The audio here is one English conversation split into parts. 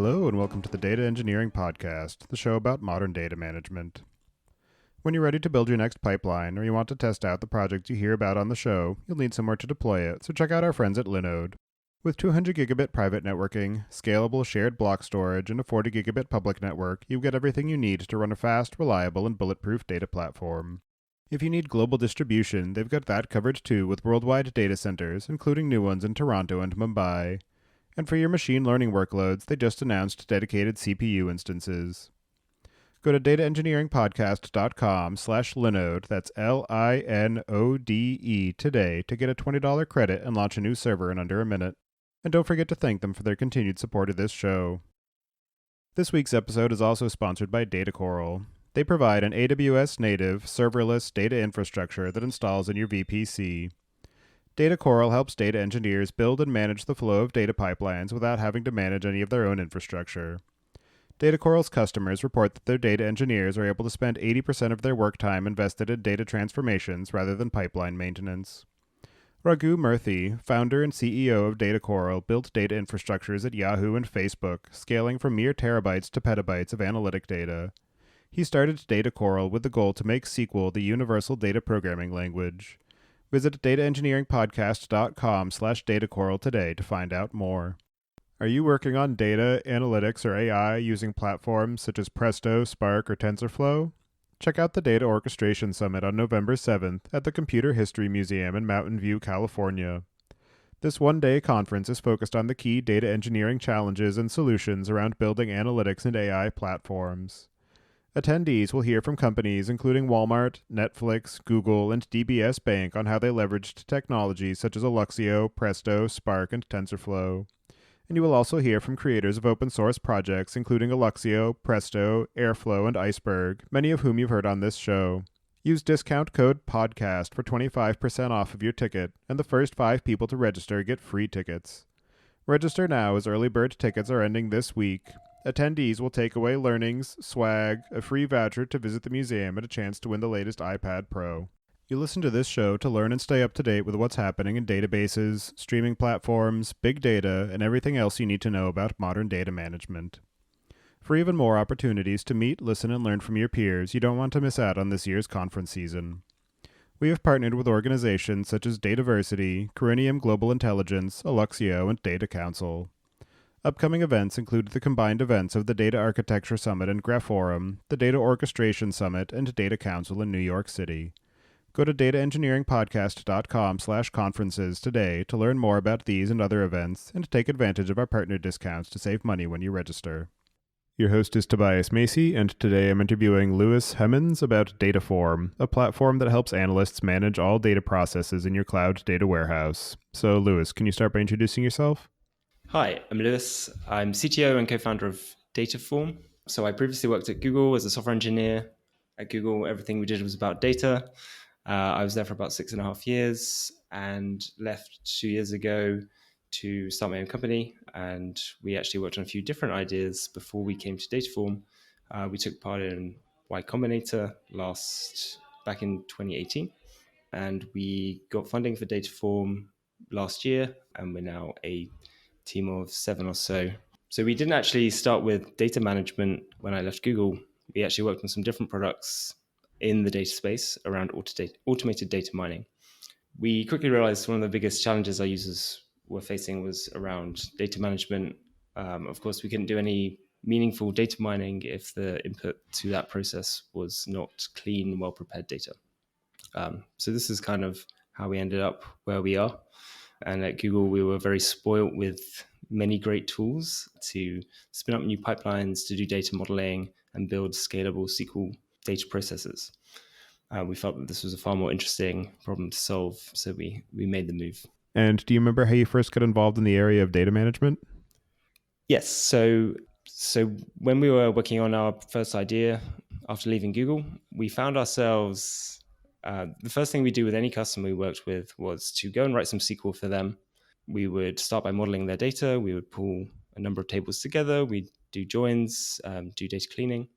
Hello, and welcome to the Data Engineering Podcast, the show about modern data management. When you're ready to build your next pipeline, or you want to test out the project you hear about on the show, you'll need somewhere to deploy it, so check out our friends at Linode. With 200 gigabit private networking, scalable shared block storage, and a 40 gigabit public network, you get everything you need to run a fast, reliable, and bulletproof data platform. If you need global distribution, they've got that covered too with worldwide data centers, including new ones in Toronto and Mumbai. And for your machine learning workloads, they just announced dedicated CPU instances. Go to dataengineeringpodcast.com/Linode, that's Linode today to get a $20 credit and launch a new server in under a minute. And don't forget to thank them for their continued support of this show. This week's episode is also sponsored by Datacoral. They provide an AWS native, serverless data infrastructure that installs in your VPC. Datacoral helps data engineers build and manage the flow of data pipelines without having to manage any of their own infrastructure. Datacoral's customers report that their data engineers are able to spend 80% of their work time invested in data transformations rather than pipeline maintenance. Raghu Murthy, founder and CEO of Datacoral, built data infrastructures at Yahoo and Facebook, scaling from mere terabytes to petabytes of analytic data. He started Datacoral with the goal to make SQL the universal data programming language. Visit dataengineeringpodcast.com/Datacoral today to find out more. Are you working on data, analytics, or AI using platforms such as Presto, Spark, or TensorFlow? Check out the Data Orchestration Summit on November 7th at the Computer History Museum in Mountain View, California. This one-day conference is focused on the key data engineering challenges and solutions around building analytics and AI platforms. Attendees will hear from companies including Walmart, Netflix, Google, and DBS Bank on how they leveraged technologies such as Alluxio, Presto, Spark, and TensorFlow. And you will also hear from creators of open source projects including Alluxio, Presto, Airflow, and Iceberg, many of whom you've heard on this show. Use discount code PODCAST for 25% off of your ticket, and the first 5 people to register get free tickets. Register now as early bird tickets are ending this week. Attendees will take away learnings, swag, a free voucher to visit the museum, and a chance to win the latest iPad Pro. You listen to this show to learn and stay up to date with what's happening in databases, streaming platforms, big data, and everything else you need to know about modern data management. For even more opportunities to meet, listen, and learn from your peers, you don't want to miss out on this year's conference season. We have partnered with organizations such as Dataversity, Corinium Global Intelligence, Alluxio, and Data Council. Upcoming events include the combined events of the Data Architecture Summit and Graphorum, the Data Orchestration Summit, and Data Council in New York City. Go to dataengineeringpodcast.com/conferences today to learn more about these and other events and to take advantage of our partner discounts to save money when you register. Your host is Tobias Macey, and today I'm interviewing Lewis Hemens about Dataform, a platform that helps analysts manage all data processes in your cloud data warehouse. So, Lewis, can you start by introducing yourself? Hi, I'm Lewis. I'm CTO and co-founder of Dataform. So I previously worked at Google as a software engineer. At Google, everything we did was about data. I was there for about 6.5 years and left 2 years ago to start my own company. And we actually worked on a few different ideas before we came to Dataform. We took part in Y Combinator back in 2018. And we got funding for Dataform last year. And we're now a team of 7 or so. So we didn't actually start with data management when I left Google. We actually worked on some different products in the data space around automated data mining. We quickly realized one of the biggest challenges our users were facing was around data management. Of course, we couldn't do any meaningful data mining if the input to that process was not clean, well-prepared data. So this is kind of how we ended up where we are. And at Google, we were very spoiled with many great tools to spin up new pipelines, to do data modeling, and build scalable SQL data processes. We felt that this was a far more interesting problem to solve, so we made the move. And do you remember how you first got involved in the area of data management? Yes. So when we were working on our first idea after leaving Google, we found ourselves... the first thing we do with any customer we worked with was to go and write some SQL for them. We would start by modeling their data. We would pull a number of tables together. We'd do joins, do data cleaning.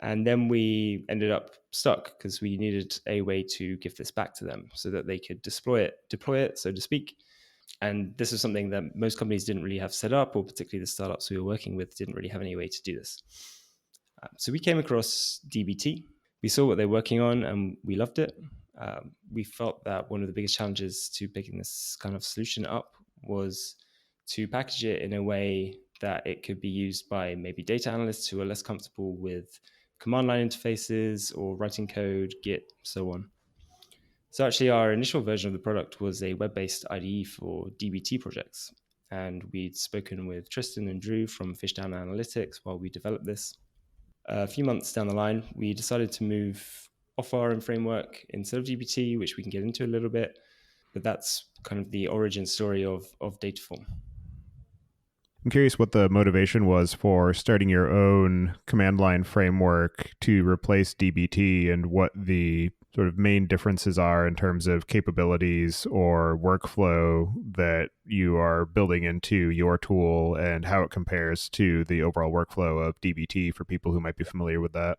And then we ended up stuck because we needed a way to give this back to them so that they could deploy it, so to speak. And this is something that most companies didn't really have set up, or particularly the startups we were working with didn't really have any way to do this. So we came across DBT. We saw what they're working on and we loved it. We felt that one of the biggest challenges to picking this kind of solution up was to package it in a way that it could be used by maybe data analysts who are less comfortable with command line interfaces or writing code, Git, so on. So actually our initial version of the product was a web-based IDE for DBT projects. And we'd spoken with Tristan and Drew from Fishdown Analytics while we developed this. A few months down the line, we decided to move off our own framework instead of DBT, which we can get into a little bit. But that's kind of the origin story of Dataform. I'm curious what the motivation was for starting your own command line framework to replace DBT and what the sort of main differences are in terms of capabilities or workflow that you are building into your tool and how it compares to the overall workflow of DBT for people who might be familiar with that.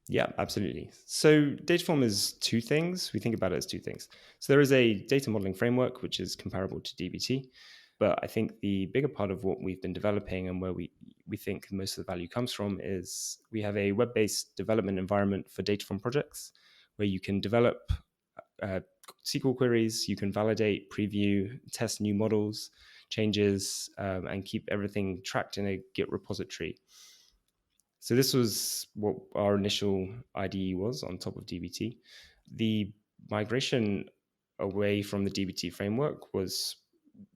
Yeah, absolutely. So Dataform is two things. We think about it as two things. So there is a data modeling framework, which is comparable to DBT. But I think the bigger part of what we've been developing and where we think most of the value comes from is we have a web-based development environment for Dataform projects where you can develop SQL queries, you can validate, preview, test new models, changes, and keep everything tracked in a Git repository. So this was what our initial IDE was on top of DBT. The migration away from the DBT framework was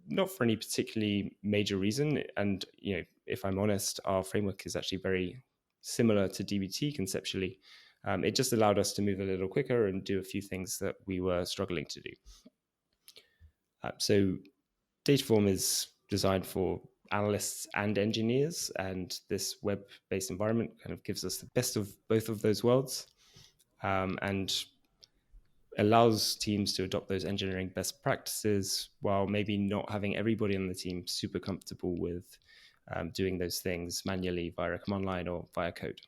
not for any particularly major reason. And if I'm honest, our framework is actually very similar to DBT conceptually. It just allowed us to move a little quicker and do a few things that we were struggling to do. So Dataform is designed for analysts and engineers, and this web-based environment kind of gives us the best of both of those worlds, and allows teams to adopt those engineering best practices while maybe not having everybody on the team super comfortable with doing those things manually via a command line or via code.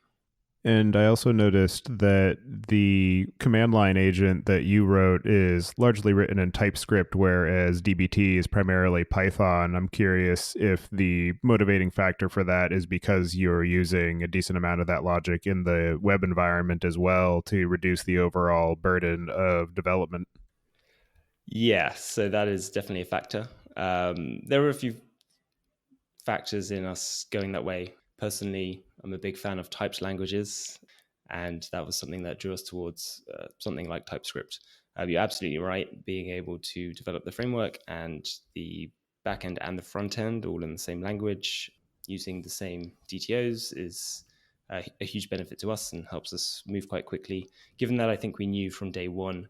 And I also noticed that the command line agent that you wrote is largely written in TypeScript, whereas DBT is primarily Python. I'm curious if the motivating factor for that is because you're using a decent amount of that logic in the web environment as well to reduce the overall burden of development. Yeah, so that is definitely a factor. There were a few factors in us going that way. Personally, I'm a big fan of typed languages, and that was something that drew us towards something like TypeScript. You're absolutely right. Being able to develop the framework and the backend and the front end all in the same language, using the same DTOs, is a huge benefit to us and helps us move quite quickly. Given that I think we knew from day one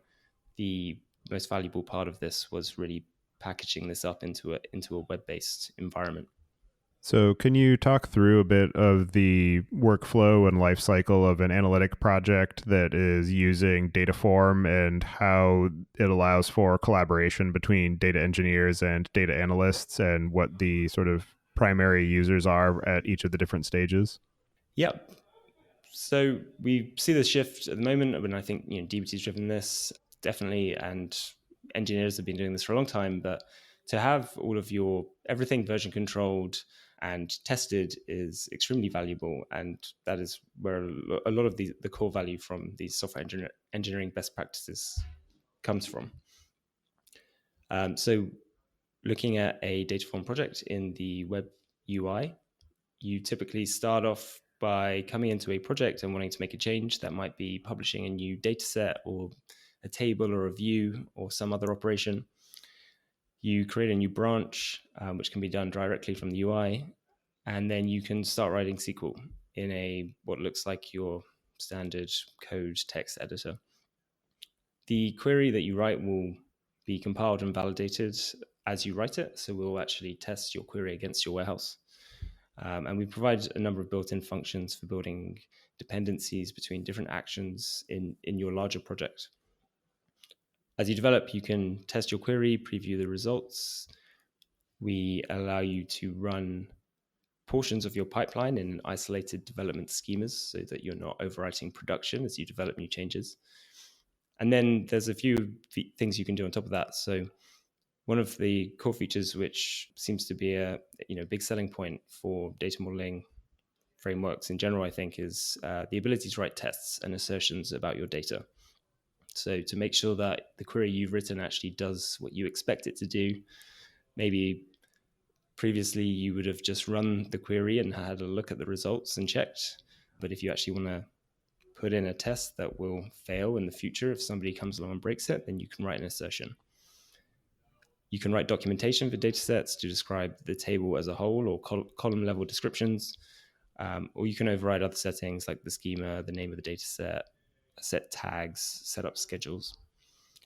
the most valuable part of this was really packaging this up into a web-based environment. So, can you talk through a bit of the workflow and life cycle of an analytic project that is using Dataform and how it allows for collaboration between data engineers and data analysts and what the sort of primary users are at each of the different stages? Yep. So we see the shift at the moment. I mean, I think DBT's driven this definitely, and engineers have been doing this for a long time. But to have all of your everything version controlled and tested is extremely valuable, and that is where a lot of the core value from these software engineering best practices comes from. So looking at a Dataform project in the web UI, you typically start off by coming into a project and wanting to make a change. That might be publishing a new data set or a table or a view or some other operation. You create a new branch, which can be done directly from the UI, and then you can start writing SQL in what looks like your standard code text editor. The query that you write will be compiled and validated as you write it. So we'll actually test your query against your warehouse. And we provide a number of built-in functions for building dependencies between different actions in your larger project. As you develop, you can test your query, preview the results. We allow you to run portions of your pipeline in isolated development schemas so that you're not overwriting production as you develop new changes. And then there's a few things you can do on top of that. So One of the core features, which seems to be a big selling point for data modeling frameworks in general, I think, is the ability to write tests and assertions about your data. So to make sure that the query you've written actually does what you expect it to do. Maybe previously you would have just run the query and had a look at the results and checked. But if you actually want to put in a test that will fail in the future if somebody comes along and breaks it, then you can write an assertion. You can write documentation for data sets to describe the table as a whole or column level descriptions. Or you can override other settings like the schema, the name of the data set tags, set up schedules.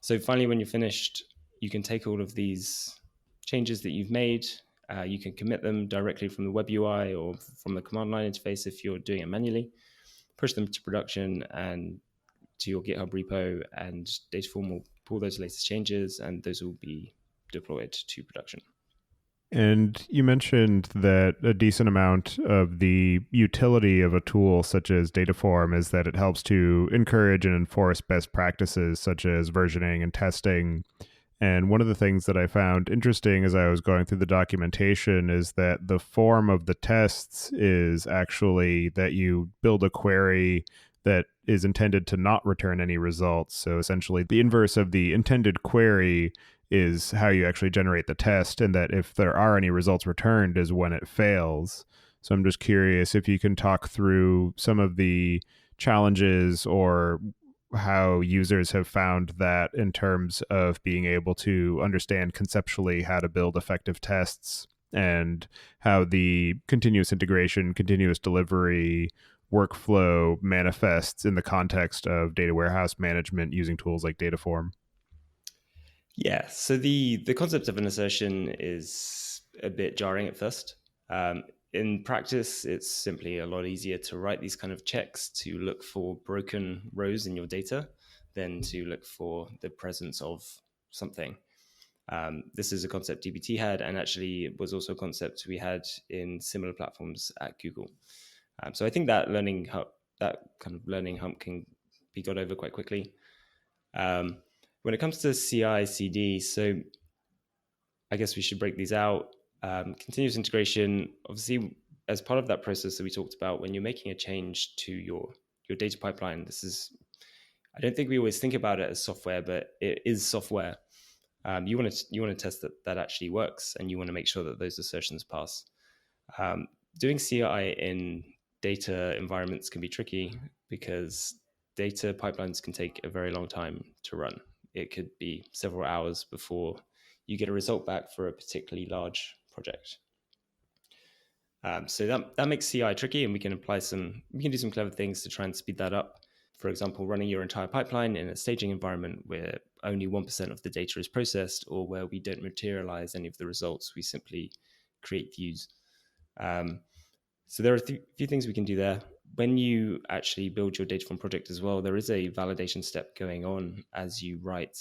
So finally, when you're finished, you can take all of these changes that you've made. You can commit them directly from the web UI or from the command line interface if you're doing it manually, push them to production and to your GitHub repo, and Dataform will pull those latest changes and those will be deployed to production. And you mentioned that a decent amount of the utility of a tool such as Dataform is that it helps to encourage and enforce best practices such as versioning and testing. And one of the things that I found interesting as I was going through the documentation is that the form of the tests is actually that you build a query that is intended to not return any results. So essentially, the inverse of the intended query is how you actually generate the test, and that if there are any results returned is when it fails. So I'm just curious if you can talk through some of the challenges or how users have found that in terms of being able to understand conceptually how to build effective tests, and how the continuous integration, continuous delivery workflow manifests in the context of data warehouse management using tools like Dataform. Yeah, so the concept of an assertion is a bit jarring at first. In practice, it's simply a lot easier to write these kind of checks to look for broken rows in your data than to look for the presence of something. This is a concept DBT had, and actually it was also a concept we had in similar platforms at Google. So I think that kind of learning hump can be got over quite quickly. When it comes to CI/CD, so I guess we should break these out. Continuous integration, obviously, as part of that process that we talked about, when you're making a change to your data pipeline, I don't think we always think about it as software, but it is software. You want to test that actually works, and you want to make sure that those assertions pass. Doing CI in data environments can be tricky because data pipelines can take a very long time to run. It could be several hours before you get a result back for a particularly large project. So that makes CI tricky, and we can do some clever things to try and speed that up. For example, running your entire pipeline in a staging environment where only 1% of the data is processed, or where we don't materialize any of the results, we simply create views. So there are a few things we can do there. When you actually build your Dataform project as well, there is a validation step going on as you write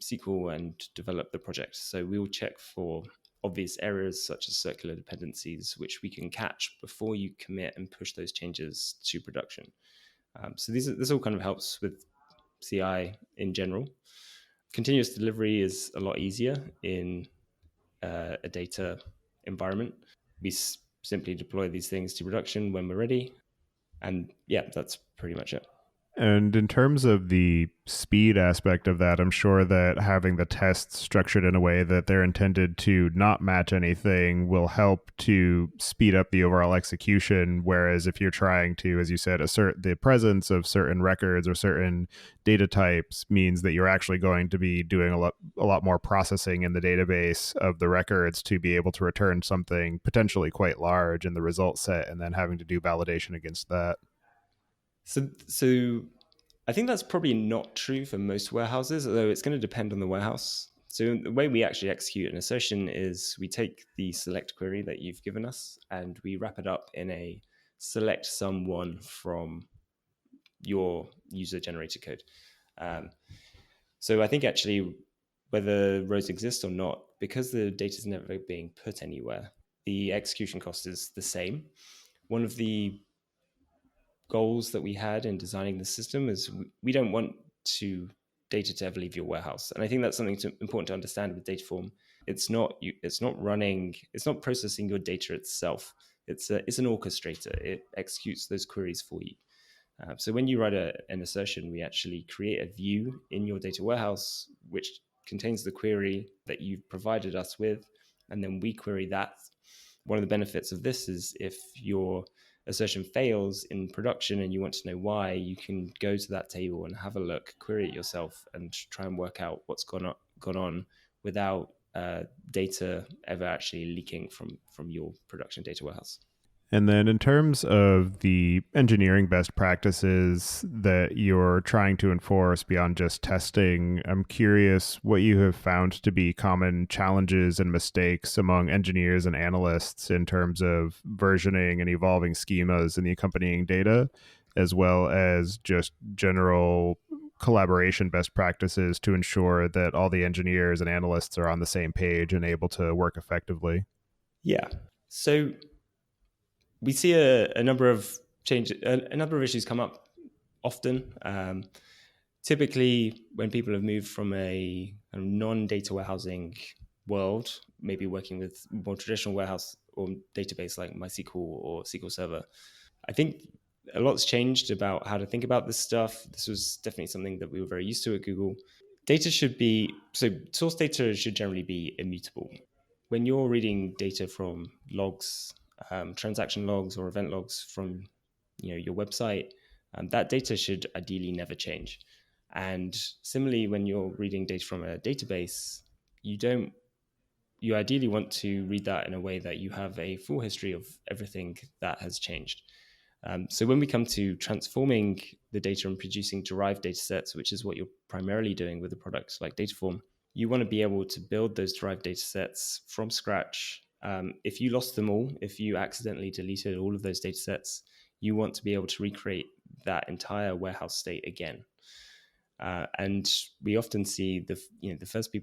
SQL and develop the project. So we will check for obvious errors such as circular dependencies, which we can catch before you commit and push those changes to production. So this all kind of helps with CI in general. Continuous delivery is a lot easier in a data environment. We simply deploy these things to production when we're ready. And yeah, that's pretty much it. And in terms of the speed aspect of that, I'm sure that having the tests structured in a way that they're intended to not match anything will help to speed up the overall execution. Whereas if you're trying to, as you said, assert the presence of certain records or certain data types, means that you're actually going to be doing a lot more processing in the database of the records to be able to return something potentially quite large in the result set, and then having to do validation against that. So I think that's probably not true for most warehouses, although it's going to depend on the warehouse. So the way we actually execute an assertion is we take the select query that you've given us and we wrap it up in a select someone from your user generated code. So I think actually whether rows exist or not, because the data is never being put anywhere, the execution cost is the same. One of the goals that we had in designing the system is we don't want data to ever leave your warehouse. And I think that's something important to understand with Dataform. it's not running, it's not processing your data itself. It's an orchestrator. It executes those queries for you. So when you write an assertion, we actually create a view in your data warehouse which contains the query that you've provided us with, and then we query that. One of the benefits of this is if your assertion fails in production and you want to know why, you can go to that table and have a look, query it yourself, and try and work out what's gone on without data ever actually leaking from your production data warehouse. And then, in terms of the engineering best practices that you're trying to enforce beyond just testing, I'm curious what you have found to be common challenges and mistakes among engineers and analysts in terms of versioning and evolving schemas and the accompanying data, as well as just general collaboration best practices to ensure that all the engineers and analysts are on the same page and able to work effectively. Yeah. So we see a number of changes, a number of issues come up often. Typically, when people have moved from a non-data warehousing world, maybe working with more traditional warehouse or database like MySQL or SQL Server, I think a lot's changed about how to think about this stuff. This was definitely something that we were very used to at Google. Source data should generally be immutable. When you're reading data from logs, transaction logs or event logs from your website, that data should ideally never change. And similarly, when you're reading data from a database, you ideally want to read that in a way that you have a full history of everything that has changed. So when we come to transforming the data and producing derived data sets, which is what you're primarily doing with a product like Dataform, you want to be able to build those derived data sets from scratch. If you lost them all, if you accidentally deleted all of those data sets, you want to be able to recreate that entire warehouse state again. And we often see the first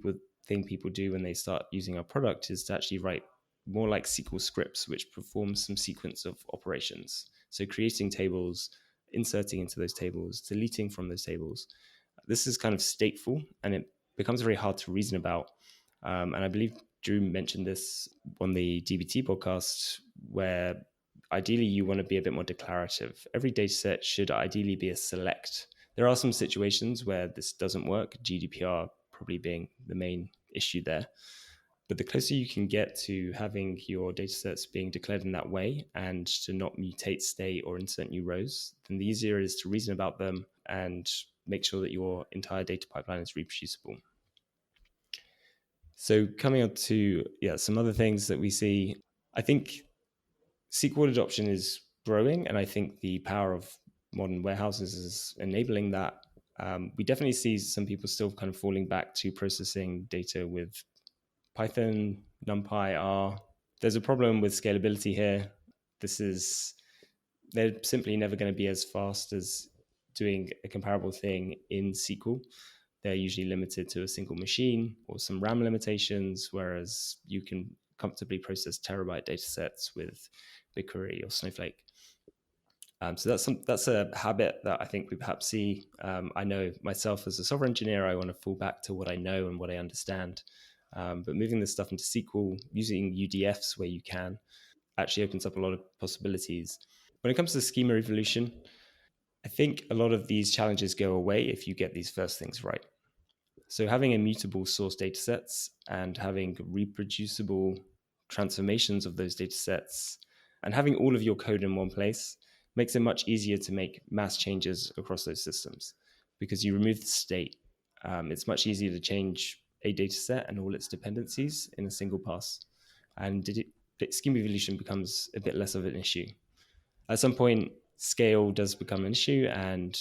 thing people do when they start using our product is to actually write more like SQL scripts, which perform some sequence of operations. So creating tables, inserting into those tables, deleting from those tables. This is kind of stateful, and it becomes very hard to reason about. And I believe Drew mentioned this on the DBT podcast, where ideally you want to be a bit more declarative. Every data set should ideally be a select. There are some situations where this doesn't work, GDPR probably being the main issue there. But the closer you can get to having your data sets being declared in that way and to not mutate state or insert new rows, then the easier it is to reason about them and make sure that your entire data pipeline is reproducible. So coming on to some other things that we see, I think SQL adoption is growing, and I think the power of modern warehouses is enabling that. We definitely see some people still kind of falling back to processing data with Python, NumPy, R. There's a problem with scalability here. They're simply never going to be as fast as doing a comparable thing in SQL. They're usually limited to a single machine or some RAM limitations, whereas you can comfortably process terabyte data sets with BigQuery or Snowflake. So that's a habit that I think we perhaps see. I know myself as a software engineer, I want to fall back to what I know and what I understand. But moving this stuff into SQL, using UDFs where you can, actually opens up a lot of possibilities. When it comes to schema evolution, I think a lot of these challenges go away if you get these first things right. So having immutable source data sets and having reproducible transformations of those data sets and having all of your code in one place makes it much easier to make mass changes across those systems because you remove the state. It's much easier to change a data set and all its dependencies in a single pass. And schema evolution becomes a bit less of an issue. At some point, scale does become an issue, and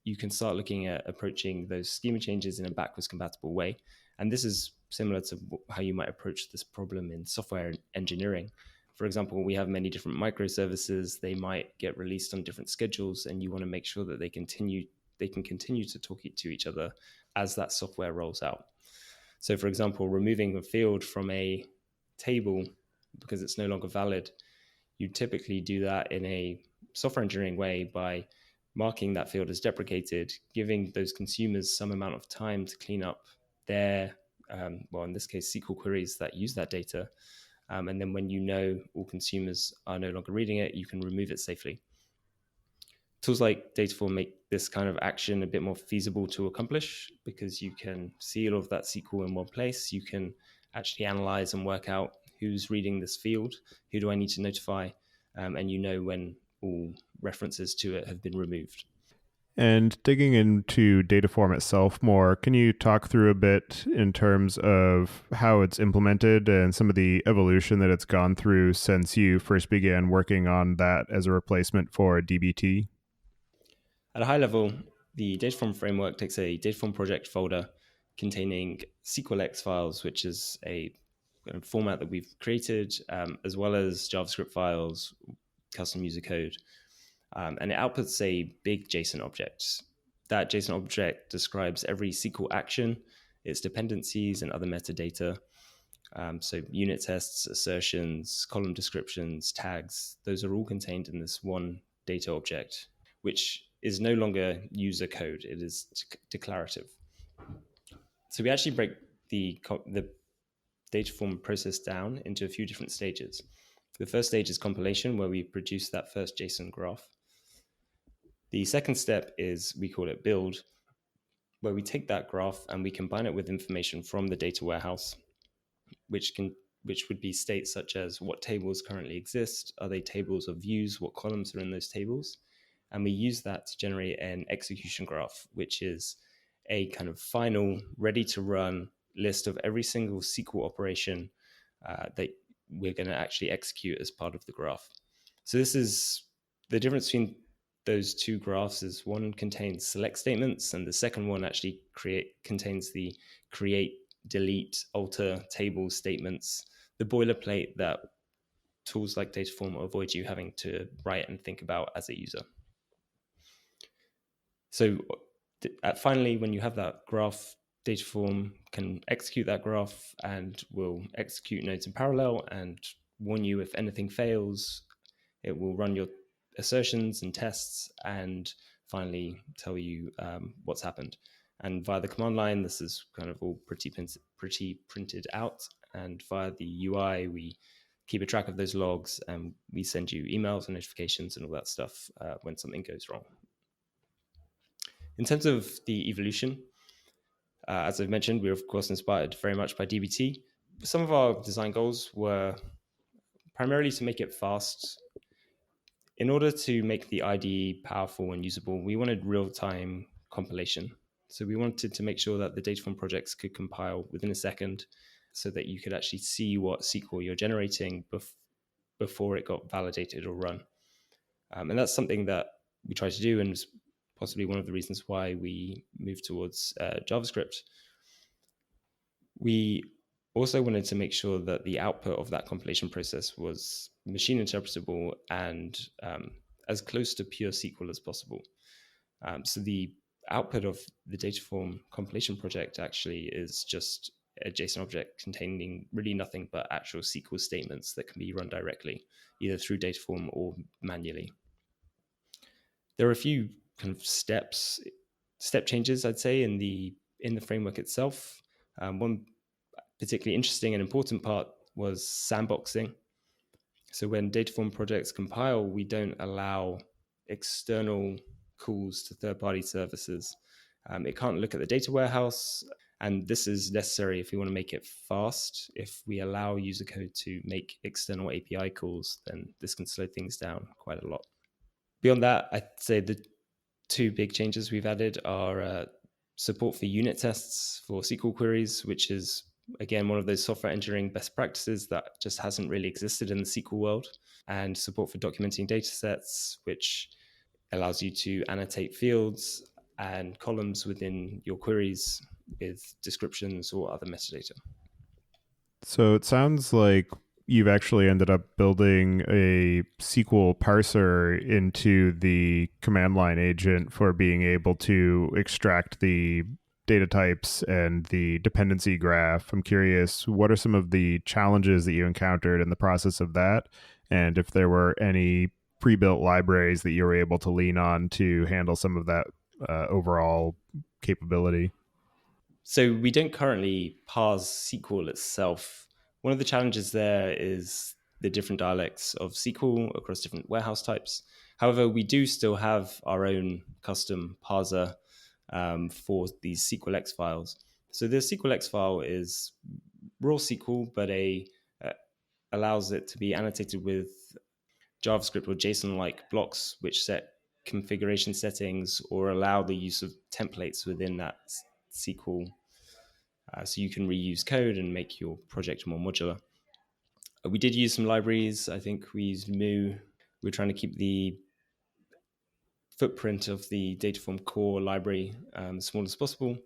you can start looking at approaching those schema changes in a backwards compatible way. And this is similar to how you might approach this problem in software engineering. For example, we have many different microservices. They might get released on different schedules, and you want to make sure that they can continue to talk to each other as that software rolls out. So, for example, removing a field from a table because it's no longer valid, you typically do that in a software engineering way by marking that field as deprecated, giving those consumers some amount of time to clean up their well, in this case, SQL queries that use that data. And then when you know all consumers are no longer reading it, you can remove it safely. Tools like Dataform make this kind of action a bit more feasible to accomplish because you can see all of that SQL in one place. You can actually analyze and work out who's reading this field, who do I need to notify, and you know when all references to it have been removed. And digging into Dataform itself more, can you talk through a bit in terms of how it's implemented and some of the evolution that it's gone through since you first began working on that as a replacement for DBT? At a high level, the Dataform framework takes a Dataform project folder containing SQLX files, which is a format that we've created, as well as JavaScript files, custom user code, and it outputs a big JSON object. That JSON object describes every SQL action, its dependencies, and other metadata. So unit tests, assertions, column descriptions, tags, those are all contained in this one data object, which is no longer user code, it is declarative. So we actually break the Dataform process down into a few different stages. The first stage is compilation, where we produce that first JSON graph. The second step is, we call it build, where we take that graph and we combine it with information from the data warehouse, which would be states such as what tables currently exist, are they tables of views, what columns are in those tables, and we use that to generate an execution graph, which is a kind of final, ready to run list of every single SQL operation that we're going to actually execute as part of the graph. So this is the difference between those two graphs is one contains select statements and the second one actually contains the create, delete, alter table statements, the boilerplate that tools like Dataform avoid you having to write and think about as a user. So finally, when you have that graph, Dataform can execute that graph and will execute nodes in parallel and warn you if anything fails. It will run your assertions and tests and finally tell you what's happened. And via the command line, this is kind of all pretty printed out. And via the UI, we keep a track of those logs and we send you emails and notifications and all that stuff when something goes wrong. In terms of the evolution, as I've mentioned, we're of course inspired very much by DBT. Some of our design goals were primarily to make it fast. In order to make the IDE powerful and usable, we wanted real-time compilation. So we wanted to make sure that the Dataform projects could compile within a second so that you could actually see what SQL you're generating before it got validated or run. And that's something that we try to do and is possibly one of the reasons why we moved towards JavaScript. We also wanted to make sure that the output of that compilation process was machine interpretable and as close to pure SQL as possible. So the output of the Dataform compilation project actually is just a JSON object containing really nothing but actual SQL statements that can be run directly, either through Dataform or manually. There are a few kind of step changes, I'd say, in the framework itself. One particularly interesting and important part was sandboxing. So when Dataform projects compile, we don't allow external calls to third-party services. It can't look at the data warehouse, and this is necessary if we want to make it fast. If we allow user code to make external API calls, then this can slow things down quite a lot. Beyond that, I'd say the two big changes we've added are support for unit tests for SQL queries, which is, again, one of those software engineering best practices that just hasn't really existed in the SQL world, and support for documenting data sets, which allows you to annotate fields and columns within your queries with descriptions or other metadata. So it sounds like you've actually ended up building a SQL parser into the command line agent for being able to extract the data types and the dependency graph. I'm curious, what are some of the challenges that you encountered in the process of that? And if there were any pre-built libraries that you were able to lean on to handle some of that overall capability? So we don't currently parse SQL itself. One of the challenges there is the different dialects of SQL across different warehouse types. However, we do still have our own custom parser for these SQLX files. So the SQLX file is raw SQL, but uh, allows it to be annotated with JavaScript or JSON-like blocks, which set configuration settings or allow the use of templates within that SQL, so you can reuse code and make your project more modular. We did use some libraries. I think we used Moo. We're trying to keep the footprint of the Dataform core library as small as possible.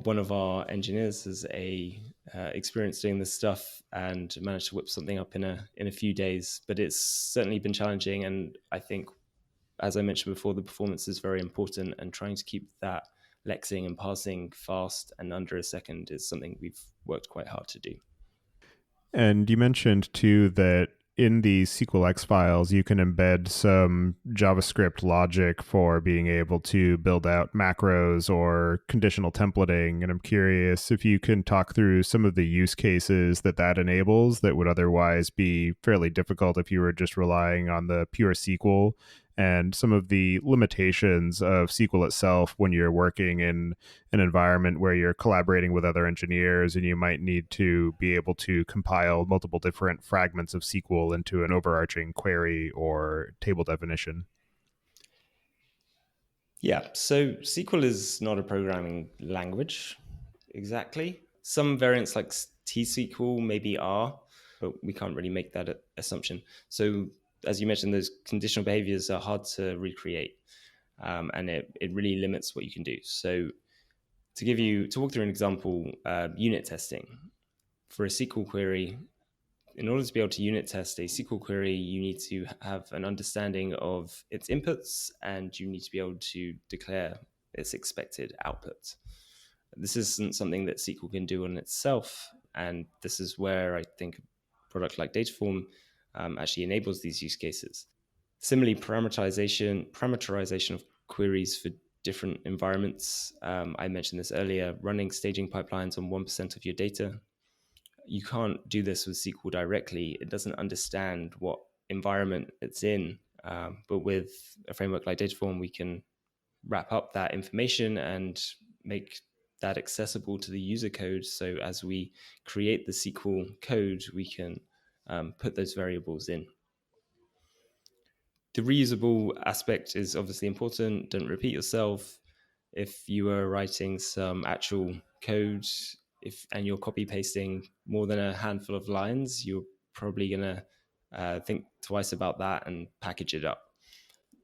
One of our engineers has a experience doing this stuff and managed to whip something up in a few days. But it's certainly been challenging, and I think, as I mentioned before, the performance is very important, and trying to keep that lexing and parsing fast and under a second is something we've worked quite hard to do. And you mentioned too that in the SQLX files, you can embed some JavaScript logic for being able to build out macros or conditional templating. And I'm curious if you can talk through some of the use cases that that enables that would otherwise be fairly difficult if you were just relying on the pure SQL, and some of the limitations of SQL itself when you're working in an environment where you're collaborating with other engineers and you might need to be able to compile multiple different fragments of SQL into an overarching query or table definition. Yeah, so SQL is not a programming language exactly. Some variants like T-SQL maybe are, but we can't really make that assumption. So as you mentioned, those conditional behaviors are hard to recreate, and it really limits what you can do. So to walk through an example, unit testing. For a SQL query, in order to be able to unit test a SQL query, you need to have an understanding of its inputs and you need to be able to declare its expected output. This isn't something that SQL can do on itself, and this is where I think a product like Dataform actually enables these use cases. Similarly, parameterization of queries for different environments. I mentioned this earlier, running staging pipelines on 1% of your data. You can't do this with SQL directly. It doesn't understand what environment it's in. But with a framework like Dataform, we can wrap up that information and make that accessible to the user code. So as we create the SQL code, we can put those variables in. The reusable aspect is obviously important. Don't repeat yourself. If you are writing some actual code, and you're copy pasting more than a handful of lines, you're probably gonna think twice about that and package it up.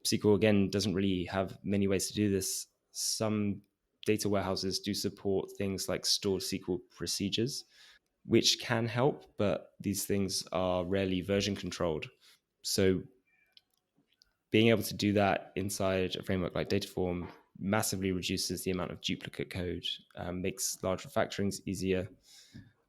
SQL again doesn't really have many ways to do this. Some data warehouses do support things like stored SQL procedures, which can help, but these things are rarely version controlled. So being able to do that inside a framework like Dataform massively reduces the amount of duplicate code, makes large refactorings easier.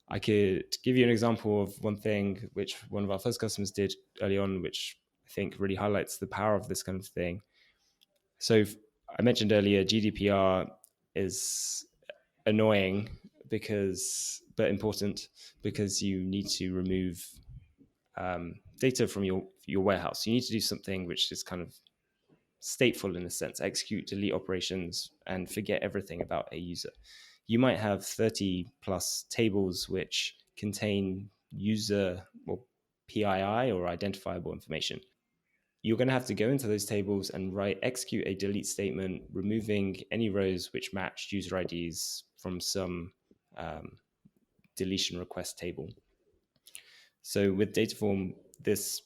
I could give you an example of one thing which one of our first customers did early on, which I think really highlights the power of this kind of thing. So I mentioned earlier, GDPR is annoying but important, because you need to remove data from your warehouse. You need to do something which is kind of stateful in a sense, execute delete operations and forget everything about a user. You might have 30 plus tables which contain user or PII or identifiable information. You're going to have to go into those tables and execute a delete statement, removing any rows which match user IDs from some deletion request table. So with Dataform, this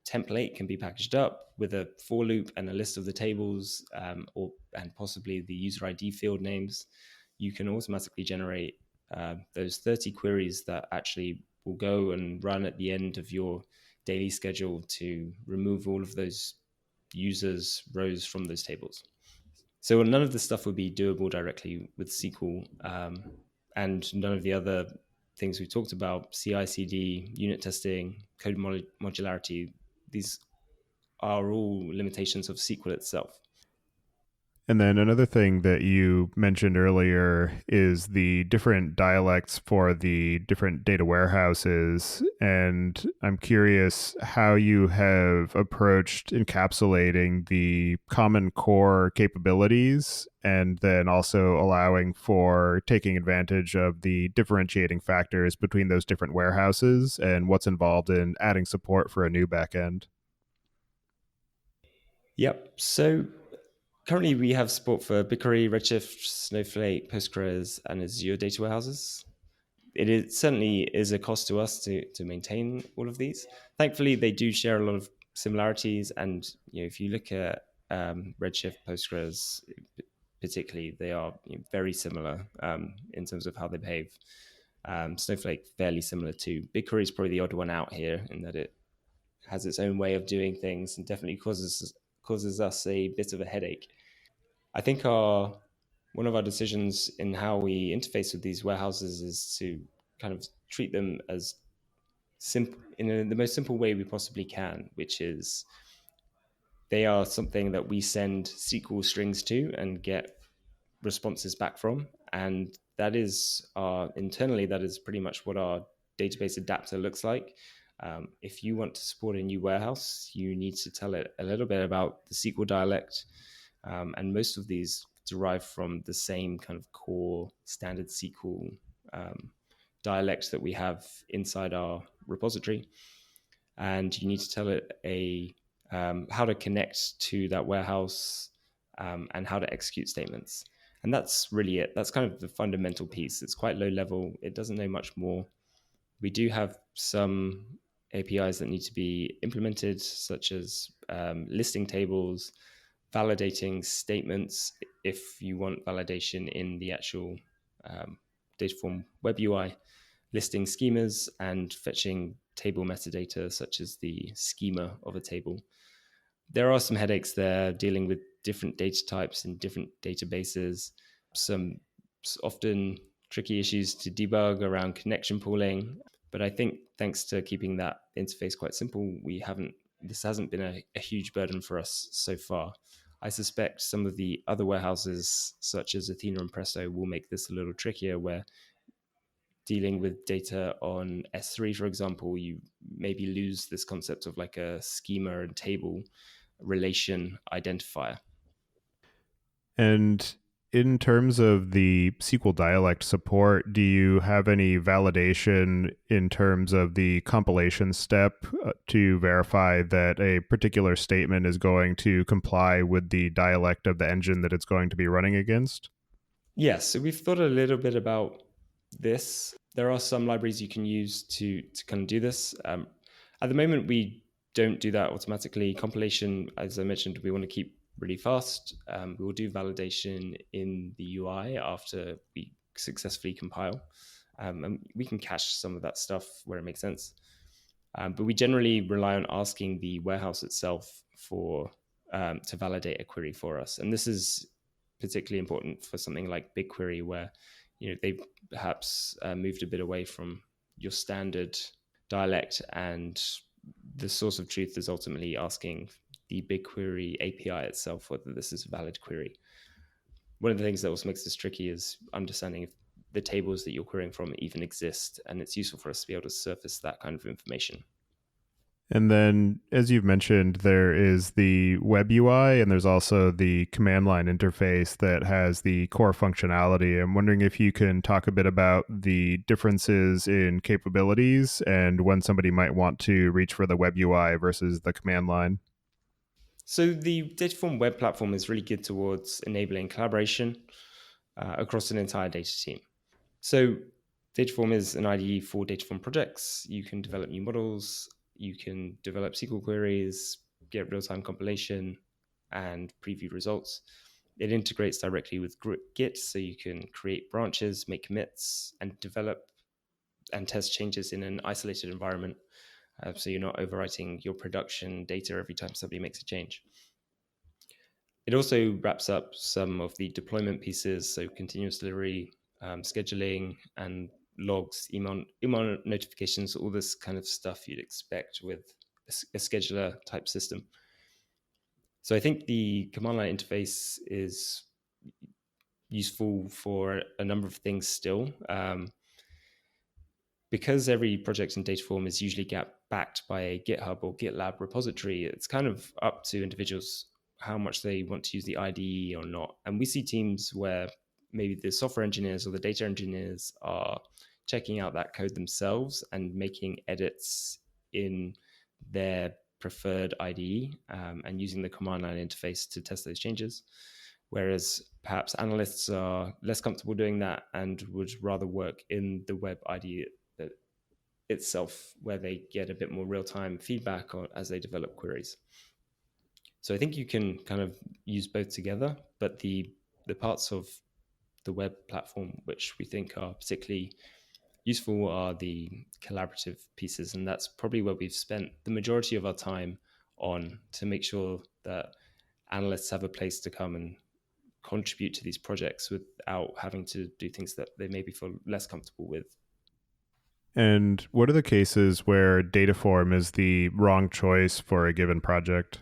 template can be packaged up with a for loop and a list of the tables, and possibly the user ID field names. You can automatically generate those 30 queries that actually will go and run at the end of your daily schedule to remove all of those users' rows from those tables. So none of this stuff would be doable directly with SQL, and none of the other things we talked about, CI/CD, unit testing, code modularity, these are all limitations of SQL itself. And then another thing that you mentioned earlier is the different dialects for the different data warehouses. And I'm curious how you have approached encapsulating the common core capabilities and then also allowing for taking advantage of the differentiating factors between those different warehouses and what's involved in adding support for a new backend. Yep. So currently we have support for BigQuery, Redshift, Snowflake, Postgres, and Azure data warehouses. Certainly is a cost to us to maintain all of these. Thankfully, they do share a lot of similarities, and if you look at Redshift, Postgres, particularly, they are very similar in terms of how they behave. Snowflake fairly similar too. BigQuery is probably the odd one out here in that it has its own way of doing things and definitely causes us a bit of a headache. I think one of our decisions in how we interface with these warehouses is to kind of treat them as simple the most simple way we possibly can, which is they are something that we send SQL strings to and get responses back from, and that is internally that is pretty much what our database adapter looks like. If you want to support a new warehouse, you need to tell it a little bit about the SQL dialect, and most of these derive from the same kind of core standard SQL dialect that we have inside our repository. And you need to tell it how to connect to that warehouse, and how to execute statements. And that's really it. That's kind of the fundamental piece. It's quite low level. It doesn't know much more. We do have some APIs that need to be implemented, such as listing tables, validating statements if you want validation in the actual Dataform web UI, listing schemas, and fetching table metadata, such as the schema of a table. There are some headaches there dealing with different data types in different databases, some often tricky issues to debug around connection pooling. But I think thanks to keeping that interface quite simple, this hasn't been a huge burden for us so far. I suspect some of the other warehouses, such as Athena and Presto, will make this a little trickier, where dealing with data on S3, for example, you maybe lose this concept of like a schema and table relation identifier. And in terms of the SQL dialect support, do you have any validation in terms of the compilation step to verify that a particular statement is going to comply with the dialect of the engine that it's going to be running against? Yes, so we've thought a little bit about this. There are some libraries you can use to kind of do this. At the moment, we don't do that automatically. Compilation, as I mentioned, we want to keep really fast. We will do validation in the UI after we successfully compile. And we can cache some of that stuff where it makes sense. But we generally rely on asking the warehouse itself to validate a query for us. And this is particularly important for something like BigQuery, where they've perhaps moved a bit away from your standard dialect, and the source of truth is ultimately asking the BigQuery API itself whether this is a valid query. One of the things that also makes this tricky is understanding if the tables that you're querying from even exist, and it's useful for us to be able to surface that kind of information. And then, as you've mentioned, there is the web UI and there's also the command line interface that has the core functionality. I'm wondering if you can talk a bit about the differences in capabilities and when somebody might want to reach for the web UI versus the command line. So the Dataform web platform is really good towards enabling collaboration across an entire data team. So Dataform is an IDE for Dataform projects. You can develop new models, you can develop SQL queries, get real-time compilation, and preview results. It integrates directly with Git, so you can create branches, make commits, and develop and test changes in an isolated environment. So you're not overwriting your production data every time somebody makes a change. It also wraps up some of the deployment pieces, so continuous delivery, scheduling, and logs, email notifications, all this kind of stuff you'd expect with a scheduler type system. So I think the command line interface is useful for a number of things still. Because every project in Dataform is usually backed by a GitHub or GitLab repository, it's kind of up to individuals how much they want to use the IDE or not. And we see teams where maybe the software engineers or the data engineers are checking out that code themselves and making edits in their preferred IDE, and using the command line interface to test those changes. Whereas perhaps analysts are less comfortable doing that and would rather work in the web IDE itself, where they get a bit more real-time feedback as they develop queries. So I think you can kind of use both together, but the parts of the web platform which we think are particularly useful are the collaborative pieces, and that's probably where we've spent the majority of our time on, to make sure that analysts have a place to come and contribute to these projects without having to do things that they maybe feel less comfortable with. And what are the cases where Dataform is the wrong choice for a given project?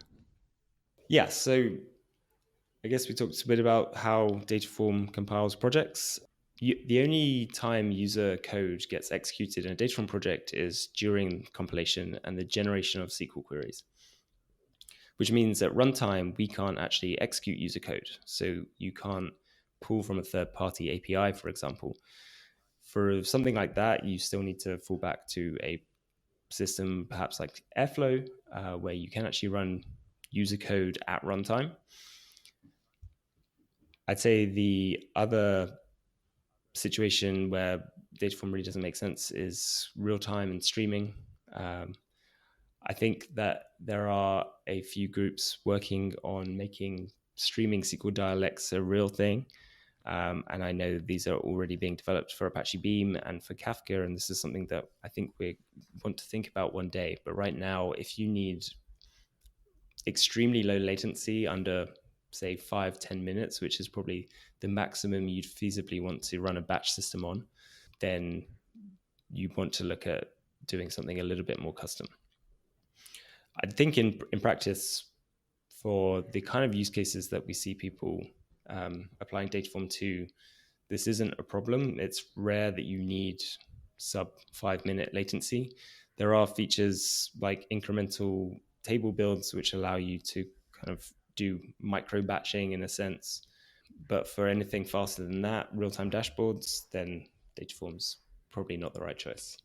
Yeah, so I guess we talked a bit about how Dataform compiles projects. The only time user code gets executed in a Dataform project is during compilation and the generation of SQL queries, which means at runtime, we can't actually execute user code. So you can't pull from a third-party API, for example. For something like that, you still need to fall back to a system, perhaps like Airflow, where you can actually run user code at runtime. I'd say the other situation where Dataform really doesn't make sense is real time and streaming. I think that there are a few groups working on making streaming SQL dialects a real thing. And I know these are already being developed for Apache Beam and for Kafka. And this is something that I think we want to think about one day. But right now, if you need extremely low latency under, say, 5-10 minutes, which is probably the maximum you'd feasibly want to run a batch system on, then you want to look at doing something a little bit more custom. I think in practice, for the kind of use cases that we see people applying Dataform to, this isn't a problem. It's rare that you need sub 5-minute latency. There are features like incremental table builds, which allow you to kind of do micro batching in a sense. But for anything faster than that, real-time dashboards, then Dataform's probably not the right choice.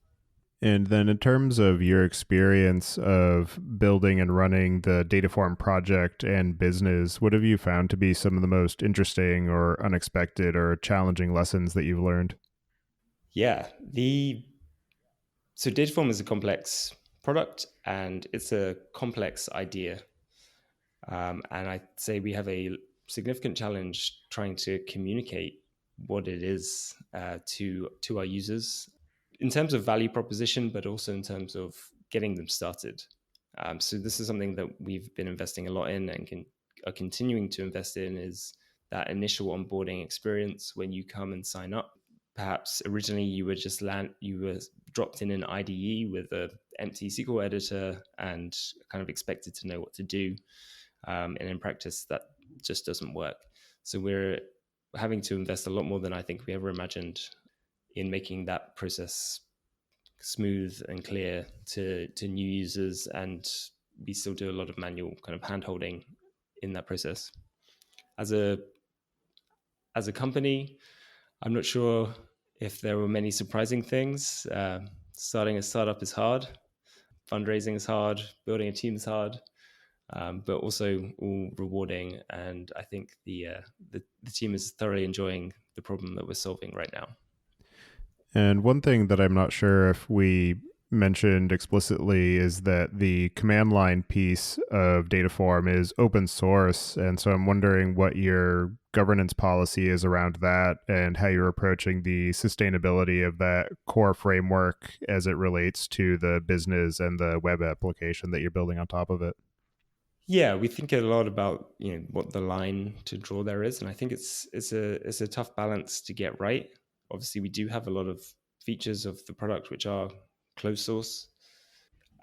And then in terms of your experience of building and running the Dataform project and business, what have you found to be some of the most interesting or unexpected or challenging lessons that you've learned? Yeah, so Dataform is a complex product and it's a complex idea. And I'd say we have a significant challenge trying to communicate what it is to our users in terms of value proposition, but also in terms of getting them started. So this is something that we've been investing a lot in and are continuing to invest in, is that initial onboarding experience when you come and sign up. Perhaps originally you were dropped in an IDE with an empty SQL editor and kind of expected to know what to do. And in practice, that just doesn't work. So we're having to invest a lot more than I think we ever imagined in making that process smooth and clear to new users. And we still do a lot of manual kind of hand-holding in that process. As a company, I'm not sure if there were many surprising things. Starting a startup is hard. Fundraising is hard. Building a team is hard. But also all rewarding. And I think the team is thoroughly enjoying the problem that we're solving right now. And one thing that I'm not sure if we mentioned explicitly is that the command line piece of Dataform is open source. And so I'm wondering what your governance policy is around that and how you're approaching the sustainability of that core framework as it relates to the business and the web application that you're building on top of it. Yeah, we think a lot about what the line to draw there is, and I think it's a tough balance to get right. Obviously, we do have a lot of features of the product which are closed source.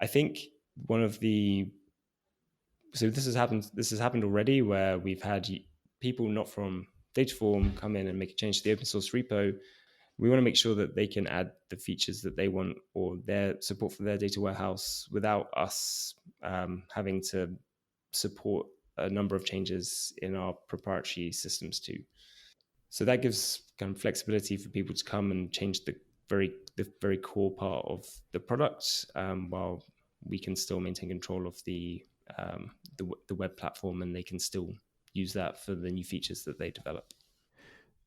I think one of the So this has happened. This has happened already, where we've had people not from Dataform come in and make a change to the open source repo. We want to make sure that they can add the features that they want or their support for their data warehouse without us having to support a number of changes in our proprietary systems too. So that gives kind of flexibility for people to come and change the very core part of the product, while we can still maintain control of the web platform, and they can still use that for the new features that they develop.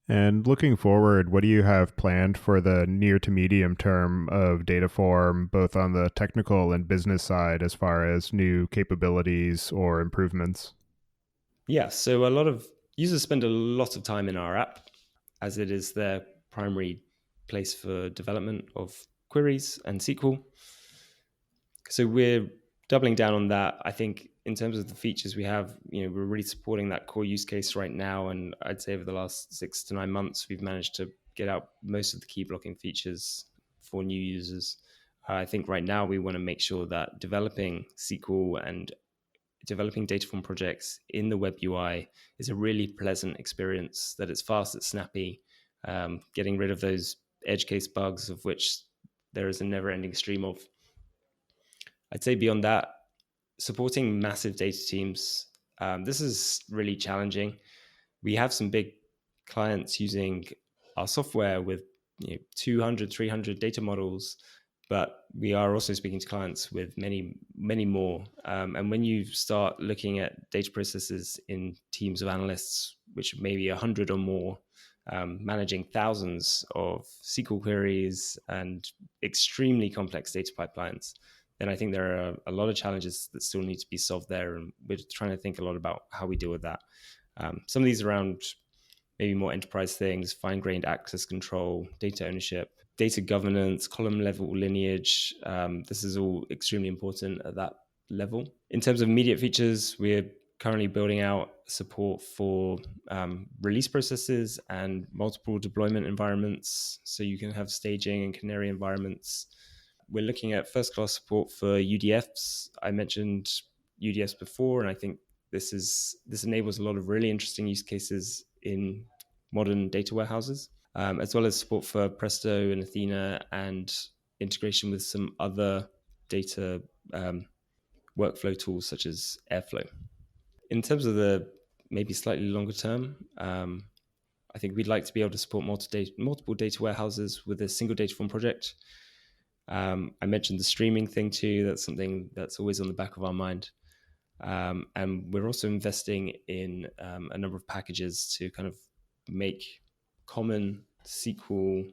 And looking forward, what do you have planned for the near to medium term of Dataform, both on the technical and business side, as far as new capabilities or improvements? Yeah, so a lot of users spend a lot of time in our app, as it is their primary place for development of queries and SQL. So we're doubling down on that. I think in terms of the features we have, we're really supporting that core use case right now. And I'd say over the last 6 to 9 months, we've managed to get out most of the key blocking features for new users. I think right now we want to make sure that developing SQL and developing Dataform projects in the web UI is a really pleasant experience, that it's fast, it's snappy, getting rid of those edge case bugs of which there is a never ending stream of. I'd say beyond that, supporting massive data teams, this is really challenging. We have some big clients using our software with 200, 300 data models, but we are also speaking to clients with many, many more. And when you start looking at data processes in teams of analysts, which may be 100 or more, managing thousands of SQL queries and extremely complex data pipelines, then I think there are a lot of challenges that still need to be solved there. And we're trying to think a lot about how we deal with that. Some of these around maybe more enterprise things, fine-grained access control, data ownership, data governance, column level lineage. This is all extremely important at that level. In terms of immediate features, we're currently building out support for release processes and multiple deployment environments. So you can have staging and canary environments. We're looking at first-class support for UDFs. I mentioned UDFs before, and I think this enables a lot of really interesting use cases in modern data warehouses, as well as support for Presto and Athena, and integration with some other data workflow tools such as Airflow. In terms of the maybe slightly longer term, I think we'd like to be able to support multiple data warehouses with a single Dataform project. I mentioned the streaming thing too. That's something that's always on the back of our mind. And we're also investing in a number of packages to kind of make common SQL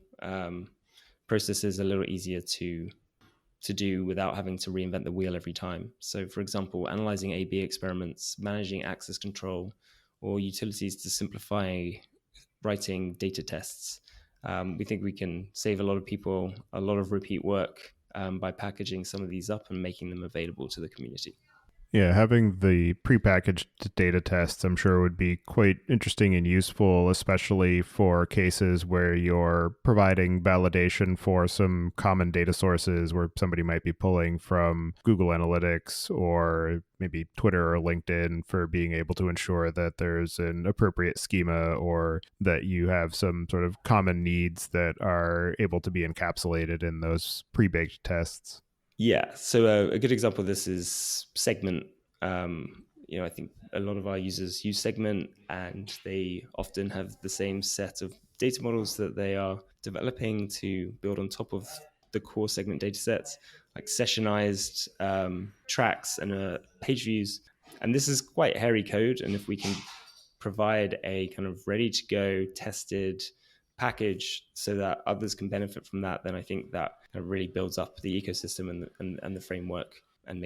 processes a little easier to do without having to reinvent the wheel every time. So, for example, analyzing A/B experiments, managing access control, or utilities to simplify writing data tests. We think we can save a lot of people a lot of repeat work by packaging some of these up and making them available to the community. Yeah, having the prepackaged data tests, I'm sure, would be quite interesting and useful, especially for cases where you're providing validation for some common data sources where somebody might be pulling from Google Analytics or maybe Twitter or LinkedIn, for being able to ensure that there's an appropriate schema or that you have some sort of common needs that are able to be encapsulated in those pre-baked tests. Yeah. So a good example of this is Segment. I think a lot of our users use Segment, and they often have the same set of data models that they are developing to build on top of the core Segment data sets, like sessionized tracks and page views. And this is quite hairy code. And if we can provide a kind of ready to go, tested package so that others can benefit from that, then I think that really builds up the ecosystem and the framework, and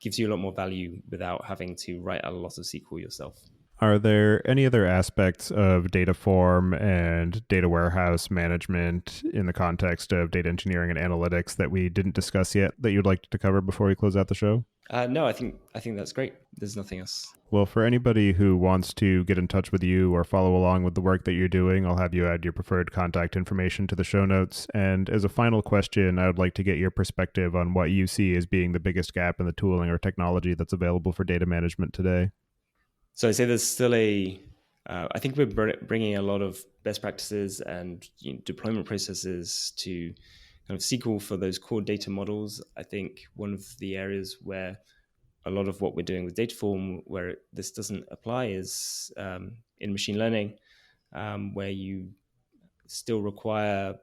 gives you a lot more value without having to write a lot of SQL yourself. Are there any other aspects of Dataform and data warehouse management in the context of data engineering and analytics that we didn't discuss yet that you'd like to cover before we close out the show? No, I think that's great. There's nothing else. Well, for anybody who wants to get in touch with you or follow along with the work that you're doing, I'll have you add your preferred contact information to the show notes. And as a final question, I would like to get your perspective on what you see as being the biggest gap in the tooling or technology that's available for data management today. So I say there's still I think we're bringing a lot of best practices and deployment processes to kind of SQL for those core data models. I think one of the areas where a lot of what we're doing with Dataform, where this doesn't apply, is in machine learning, where you still require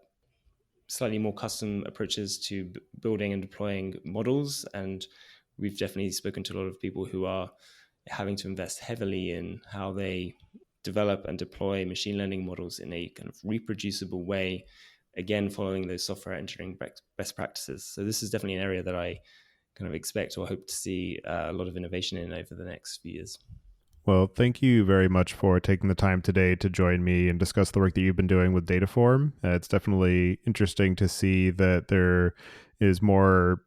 slightly more custom approaches to building and deploying models. And we've definitely spoken to a lot of people who are having to invest heavily in how they develop and deploy machine learning models in a kind of reproducible way, again, following those software engineering best practices. So this is definitely an area that I kind of expect or hope to see a lot of innovation in over the next few years. Well, thank you very much for taking the time today to join me and discuss the work that you've been doing with Dataform. It's definitely interesting to see that there's more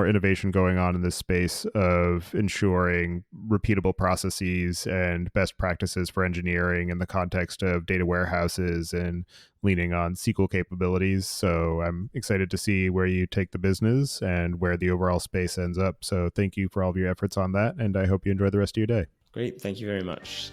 innovation going on in this space of ensuring repeatable processes and best practices for engineering in the context of data warehouses and leaning on SQL capabilities. So I'm excited to see where you take the business and where the overall space ends up. So thank you for all of your efforts on that, and I hope you enjoy the rest of your day. Great. Thank you very much.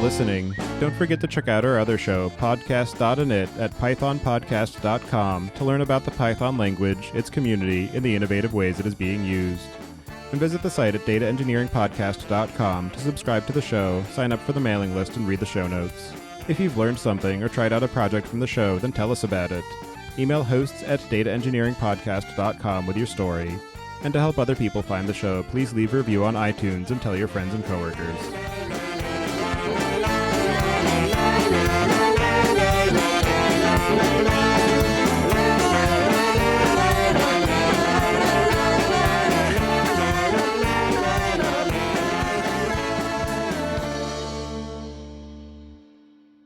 Listening. Don't forget to check out our other show, podcast.init, at pythonpodcast.com to learn about the Python language, its community, and the innovative ways it is being used. And visit the site at dataengineeringpodcast.com to subscribe to the show, sign up for the mailing list, and read the show notes. If you've learned something or tried out a project from the show, then tell us about it. Email hosts at dataengineeringpodcast.com with your story. And to help other people find the show, please leave a review on iTunes and tell your friends and coworkers.